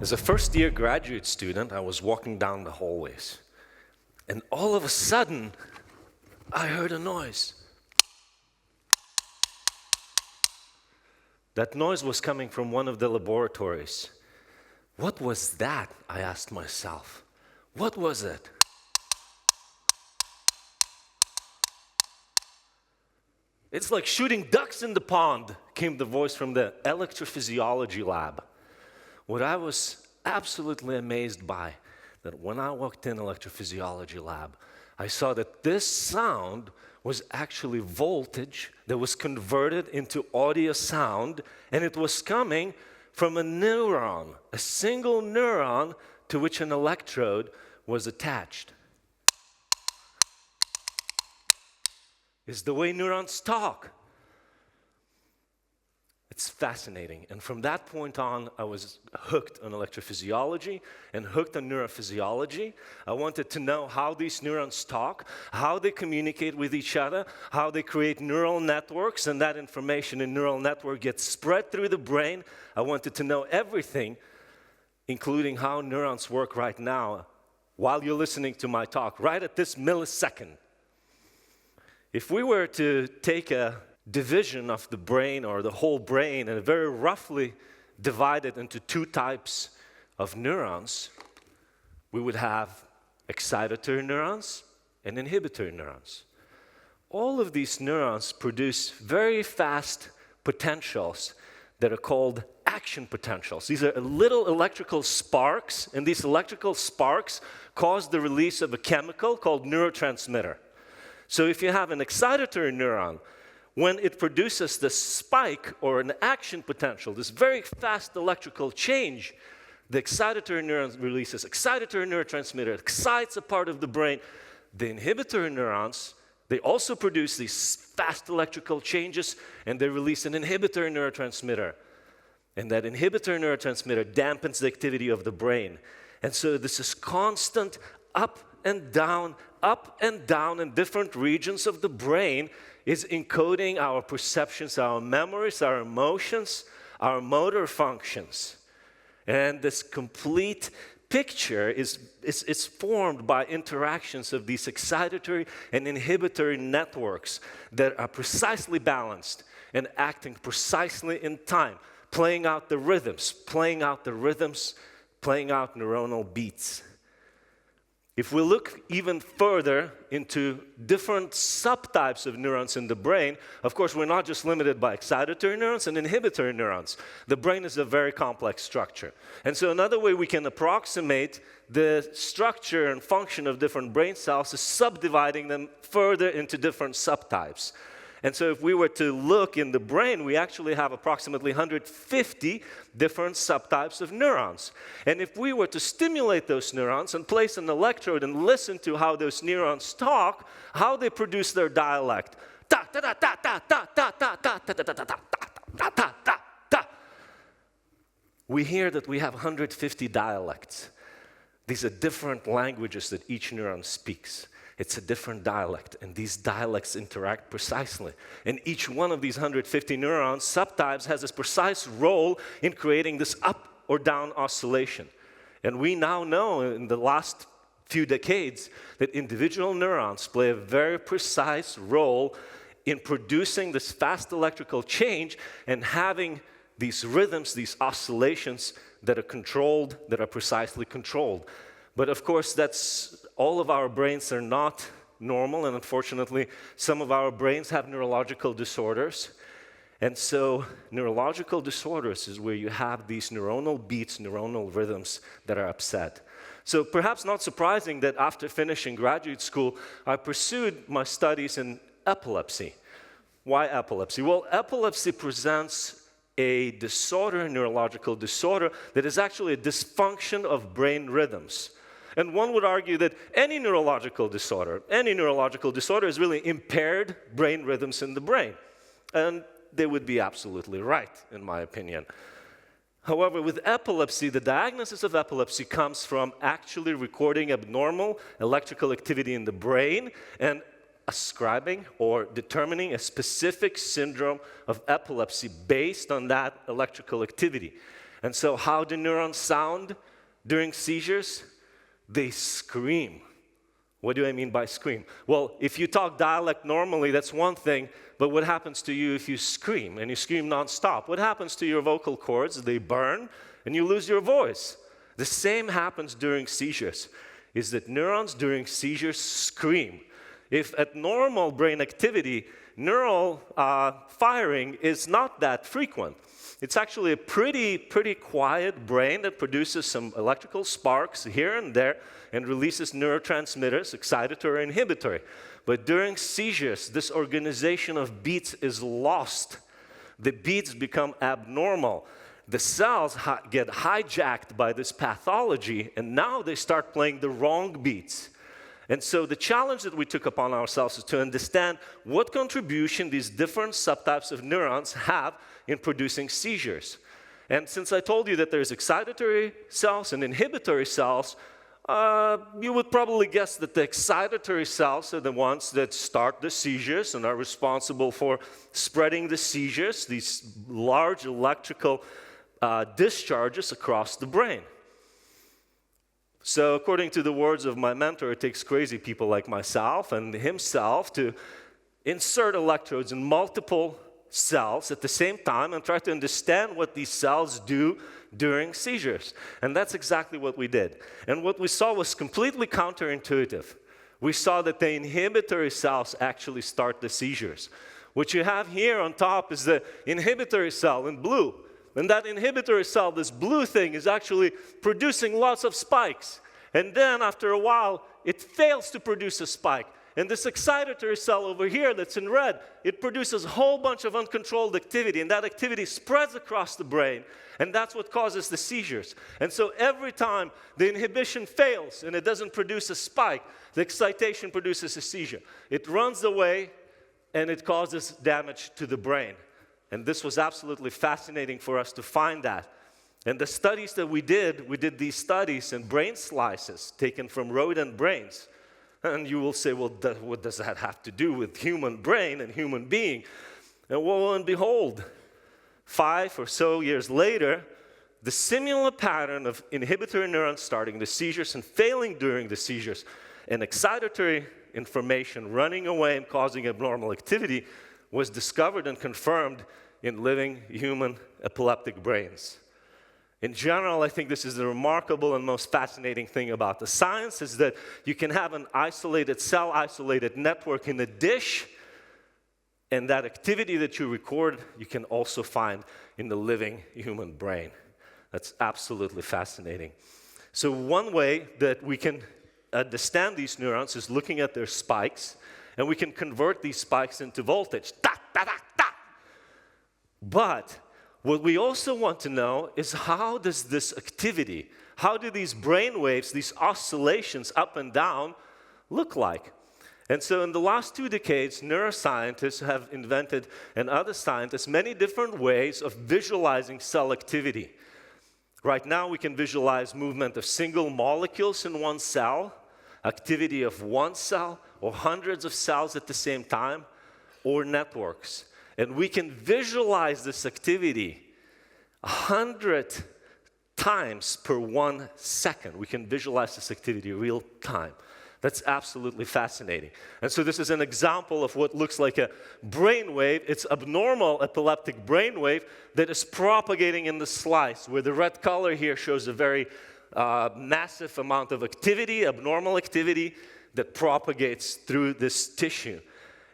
As a first-year graduate student, I was walking down the hallways, and all of a sudden, I heard a noise. That noise was coming from one of the laboratories. What was that? I asked myself. What was it? It's like shooting ducks in the pond, came the voice from the electrophysiology lab. What I was absolutely amazed by, that when I walked in electrophysiology lab, I saw that this sound was actually voltage that was converted into audio sound, and it was coming from a neuron, a single neuron to which an electrode was attached. It's the way neurons talk. It's fascinating. And from that point on, I was hooked on electrophysiology and hooked on neurophysiology. I wanted to know how these neurons talk, how they communicate with each other, how they create neural networks, and that information in neural network gets spread through the brain. I wanted to know everything, including how neurons work right now while you're listening to my talk, right at this millisecond. If we were to take a division of the brain or the whole brain and very roughly divide it into two types of neurons, we would have excitatory neurons and inhibitory neurons. All of these neurons produce very fast potentials that are called action potentials. These are little electrical sparks, and these electrical sparks cause the release of a chemical called neurotransmitter. So if you have an excitatory neuron, when it produces this spike or an action potential, this very fast electrical change, the excitatory neuron releases excitatory neurotransmitter, excites a part of the brain. The inhibitory neurons, they also produce these fast electrical changes, and they release an inhibitory neurotransmitter. And that inhibitory neurotransmitter dampens the activity of the brain. And so this is constant up and down in different regions of the brain is encoding our perceptions, our memories, our emotions, our motor functions. And this complete picture is formed by interactions of these excitatory and inhibitory networks that are precisely balanced and acting precisely in time, playing out the rhythms, playing out neuronal beats. If we look even further into different subtypes of neurons in the brain, of course, we're not just limited by excitatory neurons and inhibitory neurons. The brain is a very complex structure. And so another way we can approximate the structure and function of different brain cells is subdividing them further into different subtypes. And so if we were to look in the brain, we actually have approximately 150 different subtypes of neurons. And if we were to stimulate those neurons and place an electrode and listen to how those neurons talk, how they produce their dialect, we hear that we have 150 dialects. These are different languages that each neuron speaks. It's a different dialect, and these dialects interact precisely. And each one of these 150 neurons, subtypes, has this precise role in creating this up or down oscillation. And we now know in the last few decades that individual neurons play a very precise role in producing this fast electrical change and having these rhythms, these oscillations that are controlled, that are precisely controlled. But of course, all of our brains are not normal, and unfortunately, some of our brains have neurological disorders. And so neurological disorders is where you have these neuronal beats, neuronal rhythms that are upset. So perhaps not surprising that after finishing graduate school, I pursued my studies in epilepsy. Why epilepsy? Well, epilepsy presents a disorder, a neurological disorder, that is actually a dysfunction of brain rhythms. And one would argue that any neurological disorder is really impaired brain rhythms in the brain. And they would be absolutely right, in my opinion. However, with epilepsy, the diagnosis of epilepsy comes from actually recording abnormal electrical activity in the brain and ascribing or determining a specific syndrome of epilepsy based on that electrical activity. And so how do neurons sound during seizures? They scream. What do I mean by scream? Well, if you talk dialect normally, that's one thing, but what happens to you if you scream, and you scream nonstop? What happens to your vocal cords? They burn, and you lose your voice. The same happens during seizures, is that neurons during seizures scream. If at normal brain activity, neural firing is not that frequent. It's actually a pretty quiet brain that produces some electrical sparks here and there and releases neurotransmitters, excitatory and inhibitory. But during seizures, this organization of beats is lost. The beats become abnormal. The cells get hijacked by this pathology, and now they start playing the wrong beats. And so the challenge that we took upon ourselves is to understand what contribution these different subtypes of neurons have in producing seizures. And since I told you that there's excitatory cells and inhibitory cells, you would probably guess that the excitatory cells are the ones that start the seizures and are responsible for spreading the seizures, these large electrical discharges across the brain. So according to the words of my mentor, it takes crazy people like myself and himself to insert electrodes in multiple cells at the same time and try to understand what these cells do during seizures. And that's exactly what we did. And what we saw was completely counterintuitive. We saw that the inhibitory cells actually start the seizures. What you have here on top is the inhibitory cell in blue. And that inhibitory cell, this blue thing, is actually producing lots of spikes. And then after a while, it fails to produce a spike. And this excitatory cell over here that's in red, it produces a whole bunch of uncontrolled activity. And that activity spreads across the brain. And that's what causes the seizures. And so every time the inhibition fails and it doesn't produce a spike, the excitation produces a seizure. It runs away and it causes damage to the brain. And this was absolutely fascinating for us to find that. And the studies that we did these studies in brain slices taken from rodent brains. And you will say, well, what does that have to do with human brain and human being? And lo and behold, 5 or so years later, the similar pattern of inhibitory neurons starting the seizures and failing during the seizures, and excitatory information running away and causing abnormal activity was discovered and confirmed in living human epileptic brains. In general, I think this is the remarkable and most fascinating thing about the science is that you can have an isolated cell, isolated network in a dish, and that activity that you record, you can also find in the living human brain. That's absolutely fascinating. So one way that we can understand these neurons is looking at their spikes, and we can convert these spikes into voltage. Da, da, da, da. But what we also want to know is how does this activity, how do these brain waves, these oscillations up and down look like? And so in the last 2 decades, neuroscientists have invented, and other scientists, many different ways of visualizing cell activity. Right now, we can visualize movement of single molecules in one cell, activity of one cell, or hundreds of cells at the same time, or networks. And we can visualize this activity 100 times per 1 second. We can visualize this activity real time. That's absolutely fascinating. And so this is an example of what looks like a brainwave. It's abnormal epileptic brainwave that is propagating in the slice, where the red color here shows a very massive amount of activity, abnormal activity, that propagates through this tissue.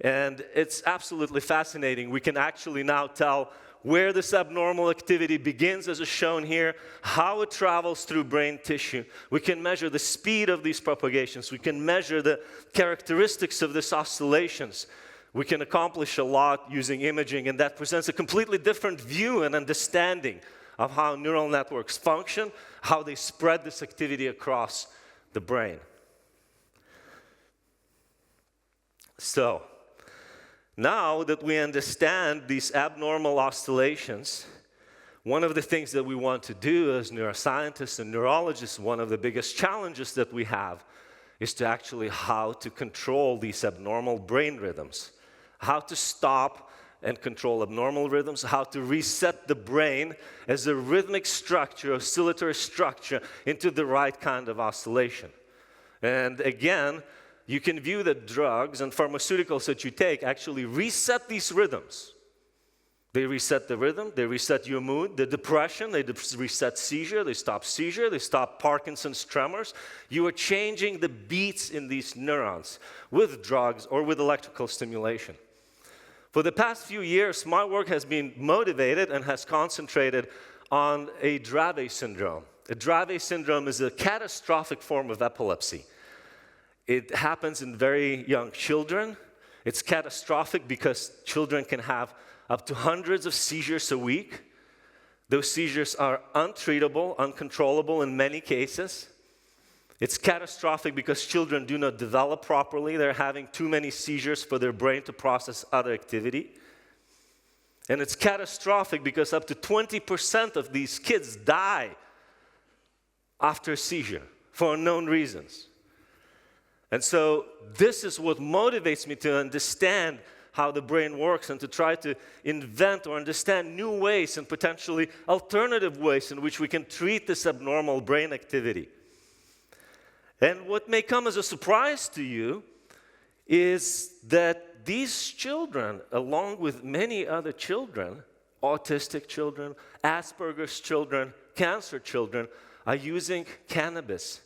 And it's absolutely fascinating. We can actually now tell where this abnormal activity begins, as is shown here, how it travels through brain tissue. We can measure the speed of these propagations. We can measure the characteristics of these oscillations. We can accomplish a lot using imaging, and that presents a completely different view and understanding of how neural networks function, how they spread this activity across the brain. So, now that we understand these abnormal oscillations, one of the things that we want to do as neuroscientists and neurologists, one of the biggest challenges that we have, is to actually how to control these abnormal brain rhythms, how to stop and control abnormal rhythms, how to reset the brain as a rhythmic structure, oscillatory structure, into the right kind of oscillation. And again, you can view that drugs and pharmaceuticals that you take actually reset these rhythms. They reset the rhythm, they reset your mood, the depression, they reset seizure, they stop Parkinson's tremors. You are changing the beats in these neurons with drugs or with electrical stimulation. For the past few years, my work has been motivated and has concentrated on a Dravet syndrome. A Dravet syndrome is a catastrophic form of epilepsy. It happens in very young children. It's catastrophic because children can have up to hundreds of seizures a week. Those seizures are untreatable, uncontrollable in many cases. It's catastrophic because children do not develop properly. They're having too many seizures for their brain to process other activity. And it's catastrophic because up to 20% of these kids die after a seizure for unknown reasons. And so this is what motivates me to understand how the brain works and to try to invent or understand new ways and potentially alternative ways in which we can treat this abnormal brain activity. And what may come as a surprise to you is that these children, along with many other children, autistic children, Asperger's children, cancer children, are using cannabis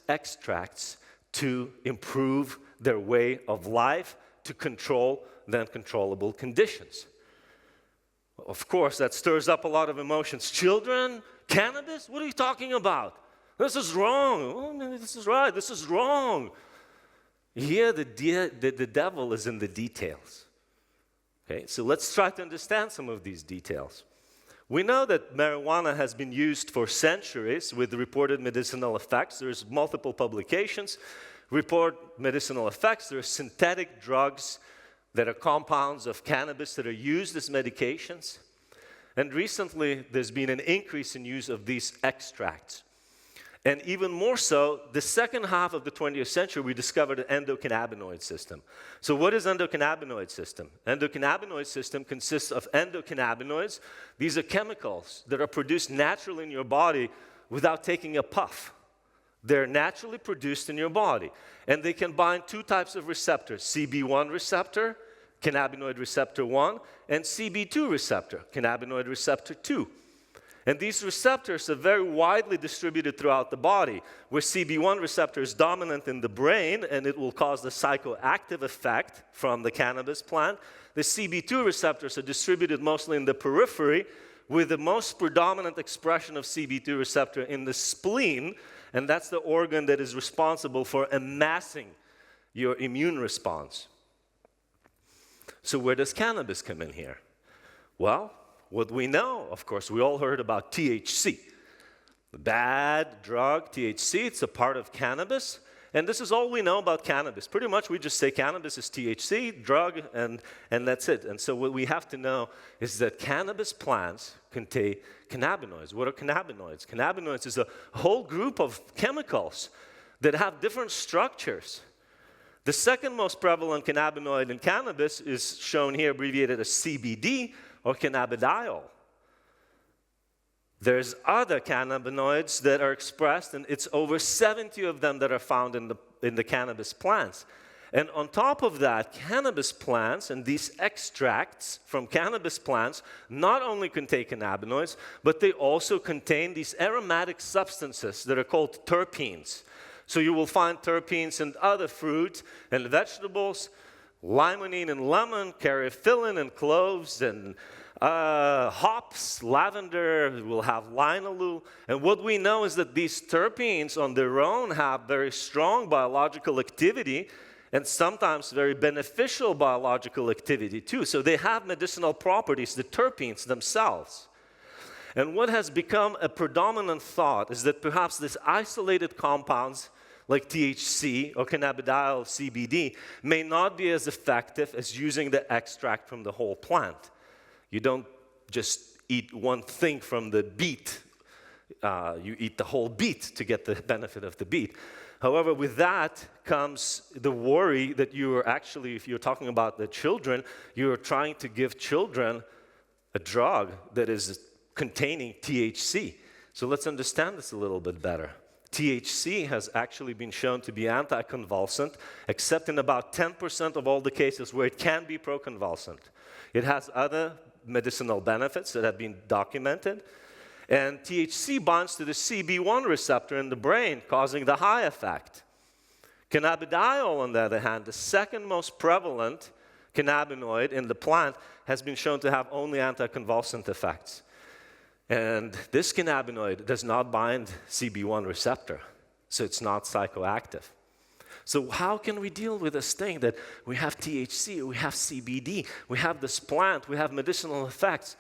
extracts to improve their way of life, to control the uncontrollable conditions. Of course, that stirs up a lot of emotions. Children, cannabis? What are you talking about? This is wrong. Oh, no, this is right. This is wrong. Here, the devil is in the details. Okay, so let's try to understand some of these details. We know that marijuana has been used for centuries with reported medicinal effects. There's multiple publications report medicinal effects. There are synthetic drugs that are compounds of cannabis that are used as medications. And recently, there's been an increase in use of these extracts. And even more so, the second half of the 20th century, we discovered an endocannabinoid system. So what is endocannabinoid system? Endocannabinoid system consists of endocannabinoids. These are chemicals that are produced naturally in your body without taking a puff. They're naturally produced in your body. And they can bind two types of receptors, CB1 receptor, cannabinoid receptor 1, and CB2 receptor, cannabinoid receptor 2. And these receptors are very widely distributed throughout the body, where CB1 receptor is dominant in the brain, and it will cause the psychoactive effect from the cannabis plant. The CB2 receptors are distributed mostly in the periphery, with the most predominant expression of CB2 receptor in the spleen, and that's the organ that is responsible for amassing your immune response. So where does cannabis come in here? Well, what we know, of course, we all heard about THC. The bad drug, THC, it's a part of cannabis. And this is all we know about cannabis. Pretty much we just say cannabis is THC, drug, and that's it. And so what we have to know is that cannabis plants contain cannabinoids. What are cannabinoids? Cannabinoids is a whole group of chemicals that have different structures. The second most prevalent cannabinoid in cannabis is shown here abbreviated as CBD, or cannabidiol. There's other cannabinoids that are expressed, and it's over 70 of them that are found in the cannabis plants. And on top of that, cannabis plants and these extracts from cannabis plants not only contain cannabinoids, but they also contain these aromatic substances that are called terpenes. So you will find terpenes in other fruits and vegetables. Limonene and lemon, caryophyllene and cloves, and hops, lavender, will have linalool. And what we know is that these terpenes on their own have very strong biological activity and sometimes very beneficial biological activity too. So they have medicinal properties, the terpenes themselves. And what has become a predominant thought is that perhaps these isolated compounds like THC or cannabidiol CBD may not be as effective as using the extract from the whole plant. You don't just eat one thing from the beet you eat the whole beet to get the benefit of the beet. However, with that comes the worry that you are actually, if you're talking about the children, you're trying to give children a drug that is containing THC. So let's understand this a little bit better. THC has actually been shown to be anticonvulsant, except in about 10% of all the cases where it can be proconvulsant. It has other medicinal benefits that have been documented. And THC binds to the CB1 receptor in the brain, causing the high effect. Cannabidiol, on the other hand, the second most prevalent cannabinoid in the plant, has been shown to have only anticonvulsant effects. And this cannabinoid does not bind CB1 receptor, so it's not psychoactive. So how can we deal with this thing that we have THC, we have CBD, we have this plant, we have medicinal effects?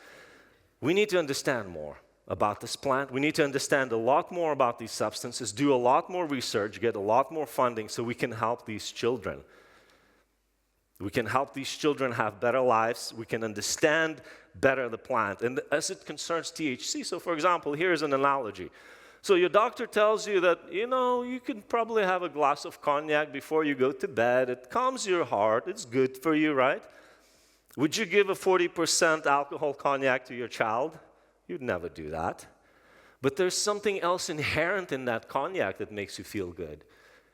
We need to understand more about this plant. We need to understand a lot more about these substances, do a lot more research, get a lot more funding so we can help these children. We can help these children have better lives. We can understand better the plant. And as it concerns THC, so for example, here's an analogy. So your doctor tells you that, you can probably have a glass of cognac before you go to bed. It calms your heart. It's good for you, right? Would you give a 40% alcohol cognac to your child? You'd never do that. But there's something else inherent in that cognac that makes you feel good.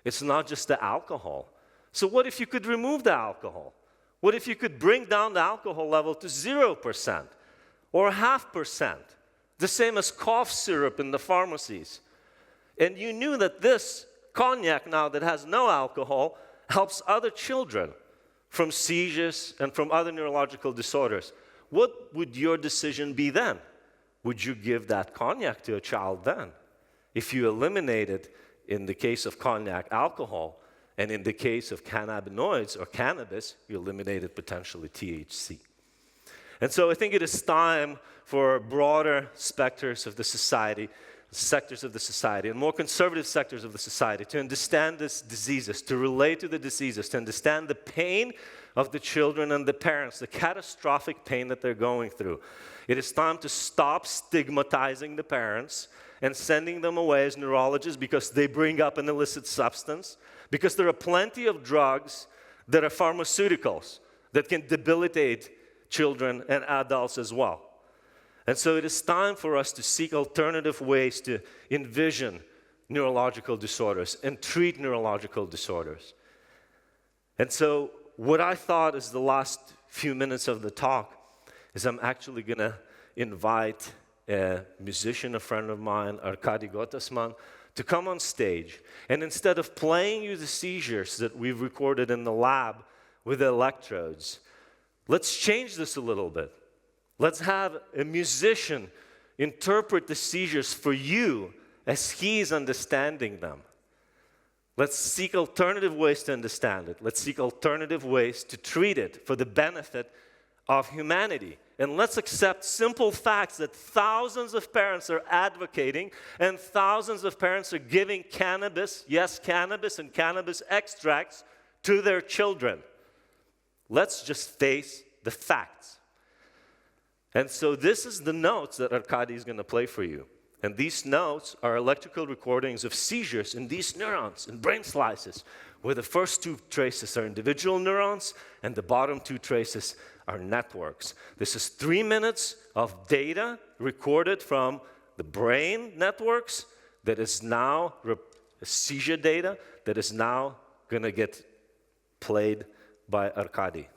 It's not just the alcohol. So what if you could remove the alcohol? What if you could bring down the alcohol level to 0% or 0.5%? The same as cough syrup in the pharmacies. And you knew that this cognac now that has no alcohol helps other children from seizures and from other neurological disorders. What would your decision be then? Would you give that cognac to a child then? If you eliminated, in the case of cognac, alcohol, and in the case of cannabinoids or cannabis, you eliminated potentially THC. And so I think it is time for broader sectors of the society, and more conservative sectors of the society to understand these diseases, to relate to the diseases, to understand the pain of the children and the parents, the catastrophic pain that they're going through. It is time to stop stigmatizing the parents and sending them away as neurologists because they bring up an illicit substance, because there are plenty of drugs that are pharmaceuticals that can debilitate children and adults as well. And so it is time for us to seek alternative ways to envision neurological disorders and treat neurological disorders. And so what I thought is the last few minutes of the talk is I'm actually going to invite a musician, a friend of mine, Arkady Gottesman, to come on stage. And instead of playing you the seizures that we've recorded in the lab with the electrodes, let's change this a little bit. Let's have a musician interpret the seizures for you as he's understanding them. Let's seek alternative ways to understand it. Let's seek alternative ways to treat it for the benefit of humanity. And let's accept simple facts that thousands of parents are advocating and thousands of parents are giving cannabis, yes, cannabis and cannabis extracts to their children. Let's just face the facts. And so this is the notes that Arkady is going to play for you. And these notes are electrical recordings of seizures in these neurons, in brain slices, where the first two traces are individual neurons and the bottom two traces are networks. This is 3 minutes of data recorded from the brain networks that is now seizure data that is now going to get played by Arkady.